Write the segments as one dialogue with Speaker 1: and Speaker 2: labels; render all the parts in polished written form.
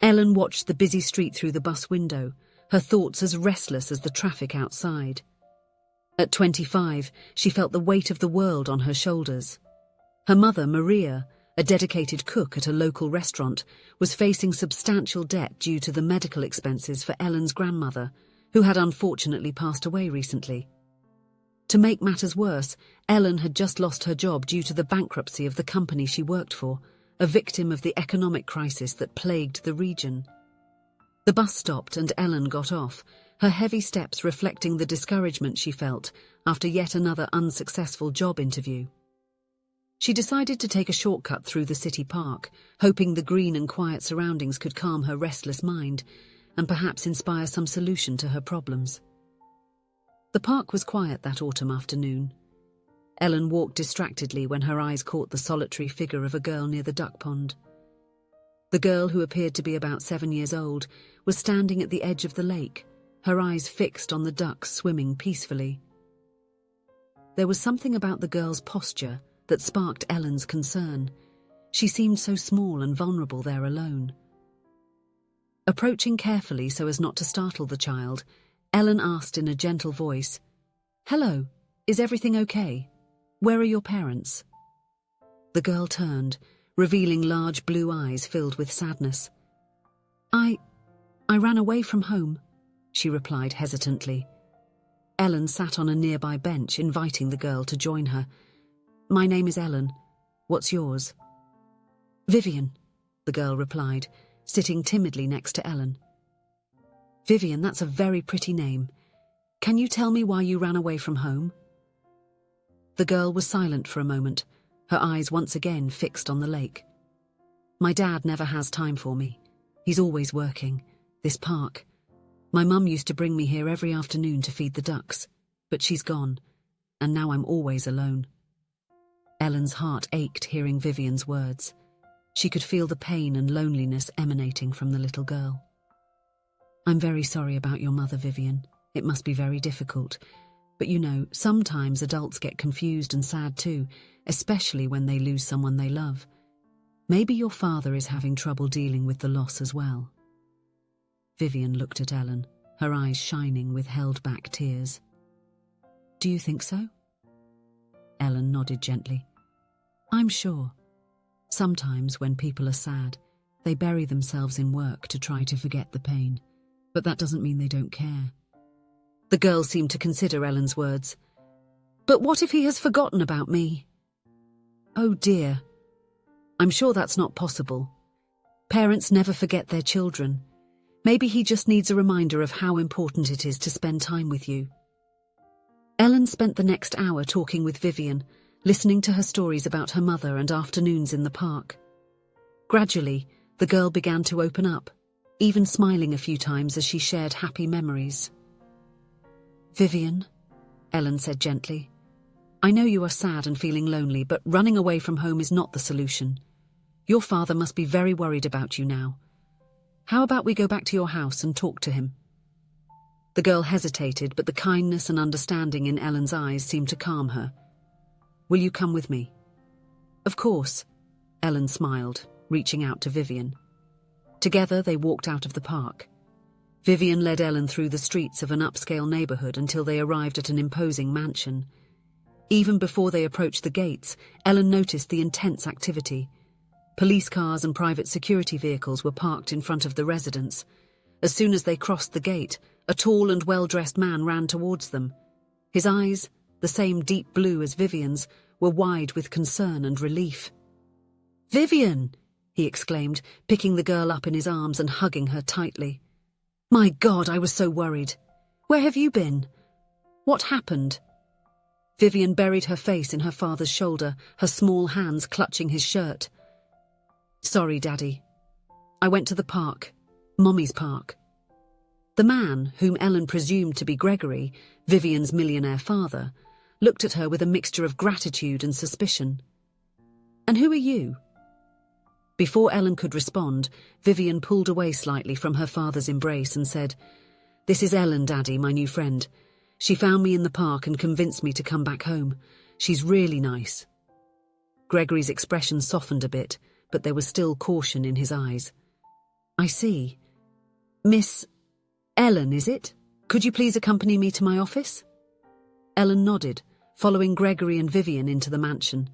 Speaker 1: Ellen watched the busy street through the bus window, her thoughts as restless as the traffic outside. At 25, she felt the weight of the world on her shoulders. Her mother, Maria, a dedicated cook at a local restaurant, was facing substantial debt due to the medical expenses for Ellen's grandmother, who had unfortunately passed away recently. To make matters worse, Ellen had just lost her job due to the bankruptcy of the company she worked for, a victim of the economic crisis that plagued the region. The bus stopped and Ellen got off, her heavy steps reflecting the discouragement she felt after yet another unsuccessful job interview. She decided to take a shortcut through the city park, hoping the green and quiet surroundings could calm her restless mind and perhaps inspire some solution to her problems. The park was quiet that autumn afternoon. Ellen walked distractedly when her eyes caught the solitary figure of a girl near the duck pond. The girl, who appeared to be about 7 years old, was standing at the edge of the lake, her eyes fixed on the ducks swimming peacefully. There was something about the girl's posture that sparked Ellen's concern. She seemed so small and vulnerable there alone. Approaching carefully so as not to startle the child, Ellen asked in a gentle voice, "Hello, is everything okay? Where are your parents?" The girl turned, revealing large blue eyes filled with sadness. I ran away from home," she replied hesitantly. Ellen sat on a nearby bench, inviting the girl to join her. "My name is Ellen. What's yours?" "Vivian," the girl replied, sitting timidly next to Ellen. "Vivian, that's a very pretty name. Can you tell me why you ran away from home?" The girl was silent for a moment, her eyes once again fixed on the lake. "My dad never has time for me. He's always working. This park. My mum used to bring me here every afternoon to feed the ducks, but she's gone, and now I'm always alone." Ellen's heart ached hearing Vivian's words. She could feel the pain and loneliness emanating from the little girl. "I'm very sorry about your mother, Vivian. It must be very difficult. But you know, sometimes adults get confused and sad too, especially when they lose someone they love. Maybe your father is having trouble dealing with the loss as well." Vivian looked at Ellen, her eyes shining with held-back tears. "Do you think so?" Ellen nodded gently. "I'm sure. Sometimes when people are sad, they bury themselves in work to try to forget the pain. But that doesn't mean they don't care." The girl seemed to consider Ellen's words. "But what if he has forgotten about me?" "Oh dear. I'm sure that's not possible. Parents never forget their children. Maybe he just needs a reminder of how important it is to spend time with you." Ellen spent the next hour talking with Vivian, listening to her stories about her mother and afternoons in the park. Gradually, the girl began to open up, even smiling a few times as she shared happy memories. "Vivian," Ellen said gently, "I know you are sad and feeling lonely, but running away from home is not the solution. Your father must be very worried about you now. How about we go back to your house and talk to him?" The girl hesitated, but the kindness and understanding in Ellen's eyes seemed to calm her. "Will you come with me?" "Of course," Ellen smiled, reaching out to Vivian. Together they walked out of the park. Vivian led Ellen through the streets of an upscale neighborhood until they arrived at an imposing mansion. Even before they approached the gates, Ellen noticed the intense activity. Police cars and private security vehicles were parked in front of the residence. As soon as they crossed the gate, a tall and well-dressed man ran towards them. His eyes, the same deep blue as Vivian's, were wide with concern and relief. "Vivian!" he exclaimed, picking the girl up in his arms and hugging her tightly. "My God, I was so worried. Where have you been? What happened?" Vivian buried her face in her father's shoulder, her small hands clutching his shirt. "Sorry, Daddy. I went to the park, Mommy's park." The man, whom Ellen presumed to be Gregory, Vivian's millionaire father, looked at her with a mixture of gratitude and suspicion. "And who are you?" Before Ellen could respond, Vivian pulled away slightly from her father's embrace and said, "This is Ellen, Daddy, my new friend. She found me in the park and convinced me to come back home. She's really nice." Gregory's expression softened a bit, but there was still caution in his eyes. I see. Miss Ellen, is it? Could you please accompany me to my office? Ellen nodded, following Gregory and Vivian into the mansion.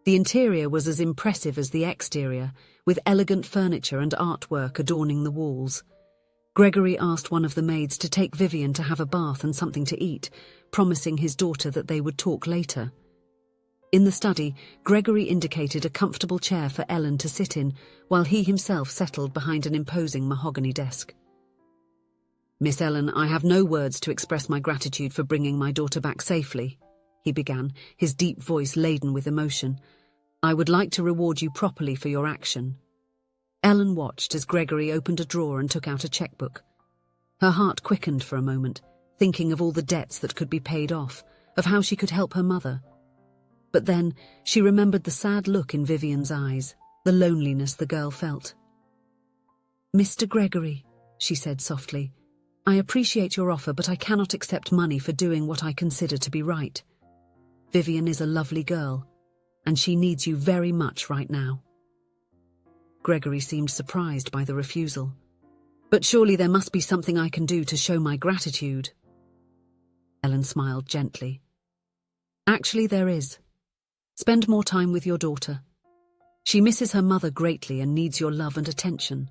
Speaker 1: The interior was as impressive as the exterior, with elegant furniture and artwork adorning the walls. Gregory asked one of the maids to take Vivian to have a bath and something to eat, promising his daughter that they would talk later. In the study, Gregory indicated a comfortable chair for Ellen to sit in, while he himself settled behind an imposing mahogany desk. Miss Ellen, I have no words to express my gratitude for bringing my daughter back safely, he began, his deep voice laden with emotion. I would like to reward you properly for your action. Ellen watched as Gregory opened a drawer and took out a checkbook. Her heart quickened for a moment, thinking of all the debts that could be paid off, of how she could help her mother. But then she remembered the sad look in Vivian's eyes, the loneliness the girl felt. Mr. Gregory, she said softly, I appreciate your offer, but I cannot accept money for doing what I consider to be right. Vivian is a lovely girl, and she needs you very much right now. Gregory seemed surprised by the refusal. But surely there must be something I can do to show my gratitude. Ellen smiled gently. Actually, there is. Spend more time with your daughter. She misses her mother greatly and needs your love and attention.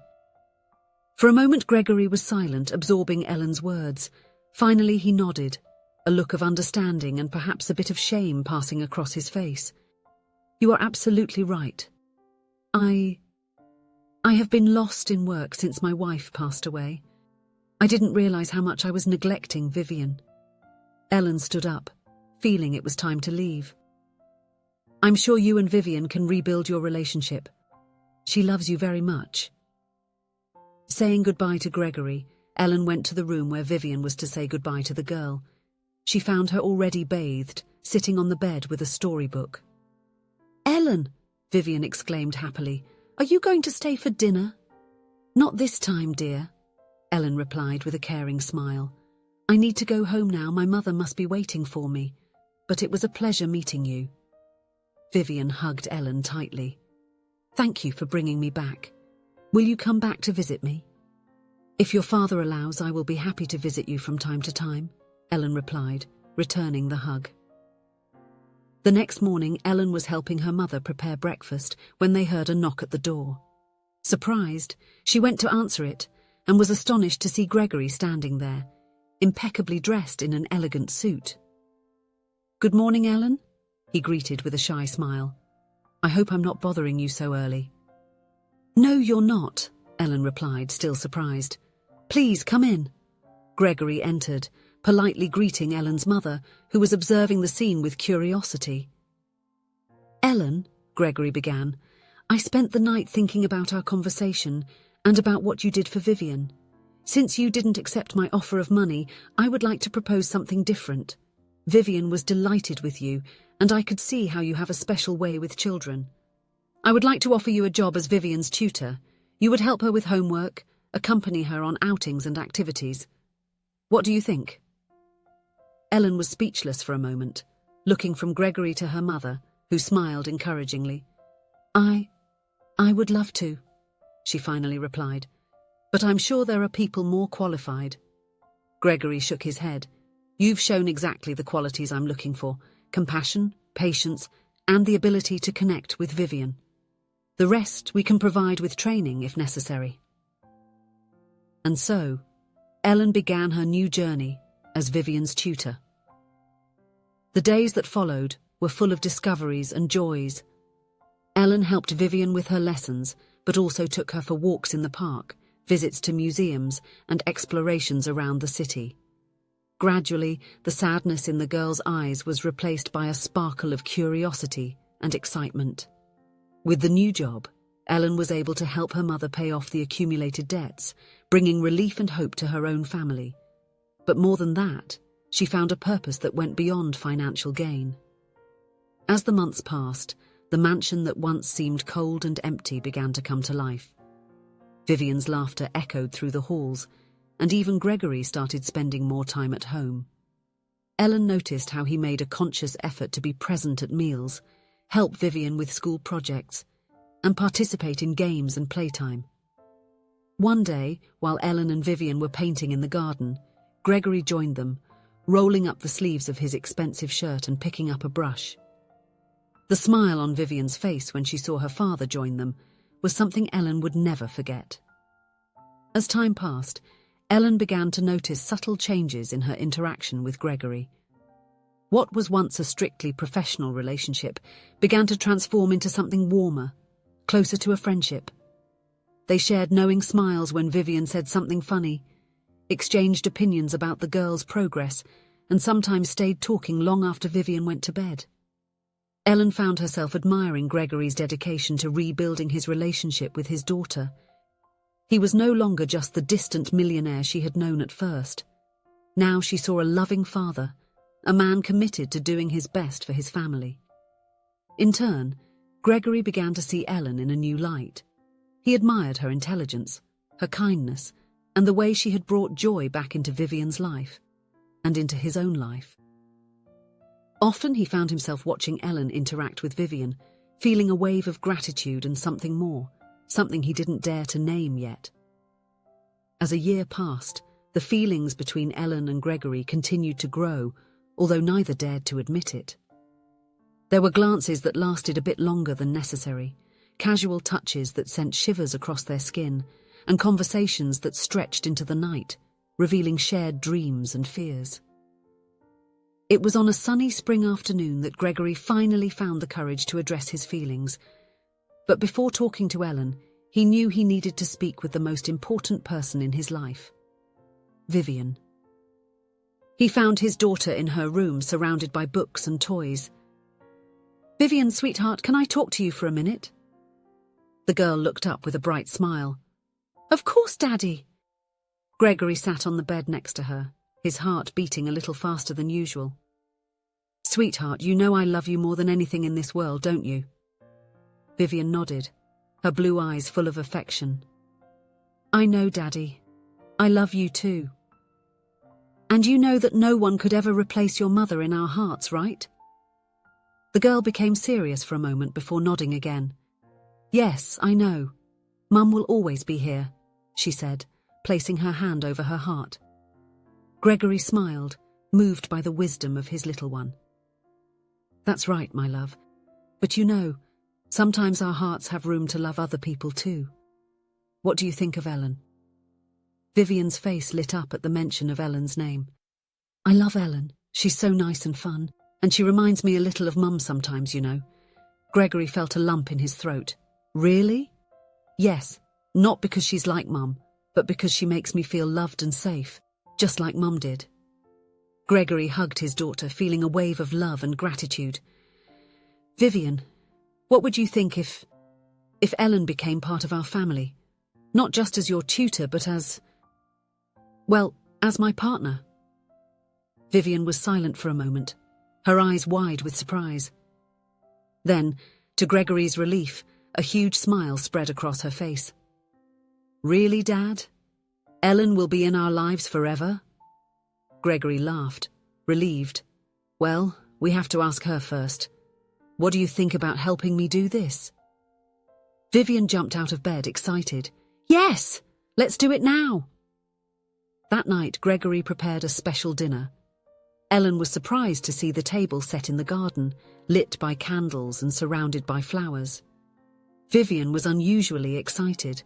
Speaker 1: For a moment, Gregory was silent, absorbing Ellen's words. Finally, he nodded, a look of understanding and perhaps a bit of shame passing across his face. You are absolutely right. I have been lost in work since my wife passed away. I didn't realize how much I was neglecting Vivian. Ellen stood up, feeling it was time to leave. I'm sure you and Vivian can rebuild your relationship. She loves you very much. Saying goodbye to Gregory, Ellen went to the room where Vivian was to say goodbye to the girl. She found her already bathed, sitting on the bed with a storybook. Ellen, Vivian exclaimed happily, are you going to stay for dinner? Not this time, dear, Ellen replied with a caring smile. I need to go home now, my mother must be waiting for me. But it was a pleasure meeting you. Vivian hugged Ellen tightly. Thank you for bringing me back. Will you come back to visit me? If your father allows, I will be happy to visit you from time to time, Ellen replied, returning the hug. The next morning, Ellen was helping her mother prepare breakfast when they heard a knock at the door. Surprised, she went to answer it and was astonished to see Gregory standing there, impeccably dressed in an elegant suit. Good morning, Ellen, he greeted with a shy smile. I hope I'm not bothering you so early. No, you're not, Ellen replied, still surprised. Please come in. Gregory entered, politely greeting Ellen's mother, who was observing the scene with curiosity. Ellen, Gregory began, I spent the night thinking about our conversation and about what you did for Vivian. Since you didn't accept my offer of money, I would like to propose something different. Vivian was delighted with you, and I could see how you have a special way with children. I would like to offer you a job as Vivian's tutor. You would help her with homework, accompany her on outings and activities. What do you think? Ellen was speechless for a moment, looking from Gregory to her mother, who smiled encouragingly. I would love to, she finally replied, but I'm sure there are people more qualified. Gregory shook his head. You've shown exactly the qualities I'm looking for: compassion, patience, and the ability to connect with Vivian. The rest we can provide with training if necessary. And so, Ellen began her new journey as Vivian's tutor. The days that followed were full of discoveries and joys. Ellen helped Vivian with her lessons, but also took her for walks in the park, visits to museums, and explorations around the city. Gradually, the sadness in the girl's eyes was replaced by a sparkle of curiosity and excitement. With the new job, Ellen was able to help her mother pay off the accumulated debts, bringing relief and hope to her own family. But more than that, she found a purpose that went beyond financial gain. As the months passed, the mansion that once seemed cold and empty began to come to life. Vivian's laughter echoed through the halls, and even Gregory started spending more time at home. Ellen noticed how he made a conscious effort to be present at meals, help Vivian with school projects, and participate in games and playtime. One day, while Ellen and Vivian were painting in the garden, Gregory joined them, rolling up the sleeves of his expensive shirt and picking up a brush. The smile on Vivian's face when she saw her father join them was something Ellen would never forget. As time passed, Ellen began to notice subtle changes in her interaction with Gregory. What was once a strictly professional relationship began to transform into something warmer, closer to a friendship. They shared knowing smiles when Vivian said something funny, exchanged opinions about the girl's progress, and sometimes stayed talking long after Vivian went to bed. Ellen found herself admiring Gregory's dedication to rebuilding his relationship with his daughter. He was no longer just the distant millionaire she had known at first. Now she saw a loving father, a man committed to doing his best for his family. In turn, Gregory began to see Ellen in a new light. He admired her intelligence, her kindness, and the way she had brought joy back into Vivian's life, and into his own life. Often he found himself watching Ellen interact with Vivian, feeling a wave of gratitude and something more, something he didn't dare to name yet. As a year passed, the feelings between Ellen and Gregory continued to grow, although neither dared to admit it. There were glances that lasted a bit longer than necessary, casual touches that sent shivers across their skin, and conversations that stretched into the night, revealing shared dreams and fears. It was on a sunny spring afternoon that Gregory finally found the courage to address his feelings. But before talking to Ellen, he knew he needed to speak with the most important person in his life, Vivian. He found his daughter in her room, surrounded by books and toys. "Vivian, sweetheart, can I talk to you for a minute?" The girl looked up with a bright smile. "Of course, Daddy." Gregory sat on the bed next to her, his heart beating a little faster than usual. "Sweetheart, you know I love you more than anything in this world, don't you?" Vivian nodded, her blue eyes full of affection. "I know, Daddy. I love you too. And you know that no one could ever replace your mother in our hearts, right?" The girl became serious for a moment before nodding again. "Yes, I know. Mum will always be here," she said, placing her hand over her heart. Gregory smiled, moved by the wisdom of his little one. "That's right, my love. But you know, sometimes our hearts have room to love other people too. What do you think of Ellen?" Vivian's face lit up at the mention of Ellen's name. "I love Ellen. She's so nice and fun, and she reminds me a little of Mum sometimes, you know." Gregory felt a lump in his throat. "Really?" "Yes, not because she's like Mum, but because she makes me feel loved and safe, just like Mum did." Gregory hugged his daughter, feeling a wave of love and gratitude. "Vivian, what would you think if Ellen became part of our family? Not just as your tutor, but as my partner?" Vivian was silent for a moment, her eyes wide with surprise. Then, to Gregory's relief, a huge smile spread across her face. "Really, Dad? Ellen will be in our lives forever?" Gregory laughed, relieved. "Well, we have to ask her first. What do you think about helping me do this?" Vivian jumped out of bed, excited. "Yes! Let's do it now!" That night, Gregory prepared a special dinner. Ellen was surprised to see the table set in the garden, lit by candles and surrounded by flowers. Vivian was unusually excited,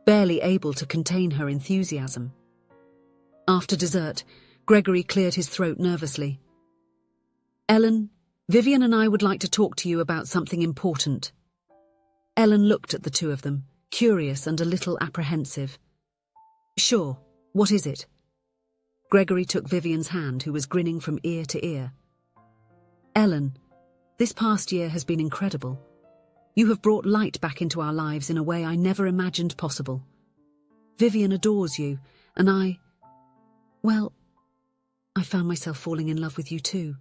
Speaker 1: barely able to contain her enthusiasm. After dessert, Gregory cleared his throat nervously. "Ellen, Vivian and I would like to talk to you about something important." Ellen looked at the two of them, curious and a little apprehensive. "Sure, what is it?" Gregory took Vivian's hand, who was grinning from ear to ear. "Ellen, this past year has been incredible. You have brought light back into our lives in a way I never imagined possible. Vivian adores you, and I found myself falling in love with you too."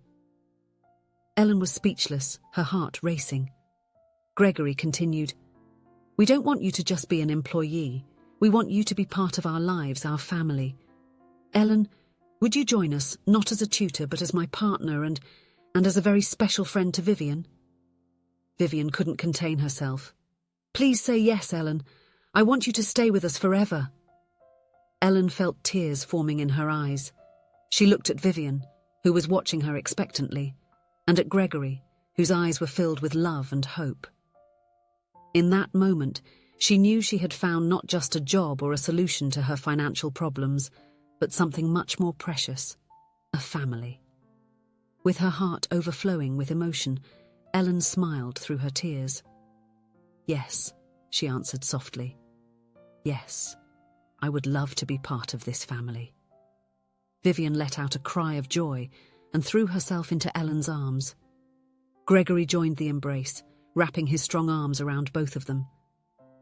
Speaker 1: Ellen was speechless, her heart racing. Gregory continued, "We don't want you to just be an employee. We want you to be part of our lives, our family. Ellen, would you join us, not as a tutor, but as my partner and as a very special friend to Vivian?" Vivian couldn't contain herself. "Please say yes, Ellen. I want you to stay with us forever," Ellen felt tears forming in her eyes. She looked at Vivian, who was watching her expectantly, and at Gregory, whose eyes were filled with love and hope. In that moment, she knew she had found not just a job or a solution to her financial problems, but something much more precious, a family. With her heart overflowing with emotion, Ellen smiled through her tears. "Yes," she answered softly. "Yes, I would love to be part of this family." Vivian let out a cry of joy and threw herself into Ellen's arms. Gregory joined the embrace, wrapping his strong arms around both of them.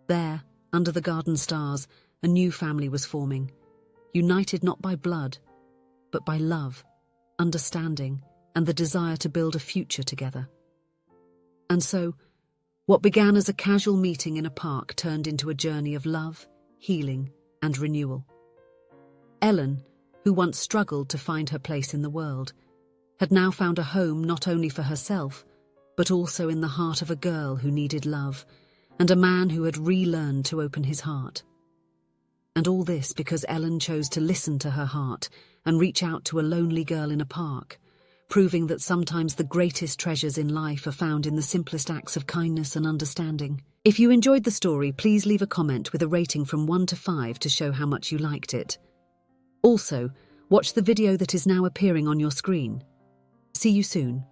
Speaker 1: There, under the garden stars, a new family was forming, united not by blood, but by love, understanding, and the desire to build a future together. And so, what began as a casual meeting in a park turned into a journey of love, healing, and renewal. Ellen, who once struggled to find her place in the world, had now found a home not only for herself, but also in the heart of a girl who needed love, and a man who had relearned to open his heart. And all this because Ellen chose to listen to her heart and reach out to a lonely girl in a park, proving that sometimes the greatest treasures in life are found in the simplest acts of kindness and understanding. If you enjoyed the story, please leave a comment with a rating from 1 to 5 to show how much you liked it. Also, watch the video that is now appearing on your screen. See you soon.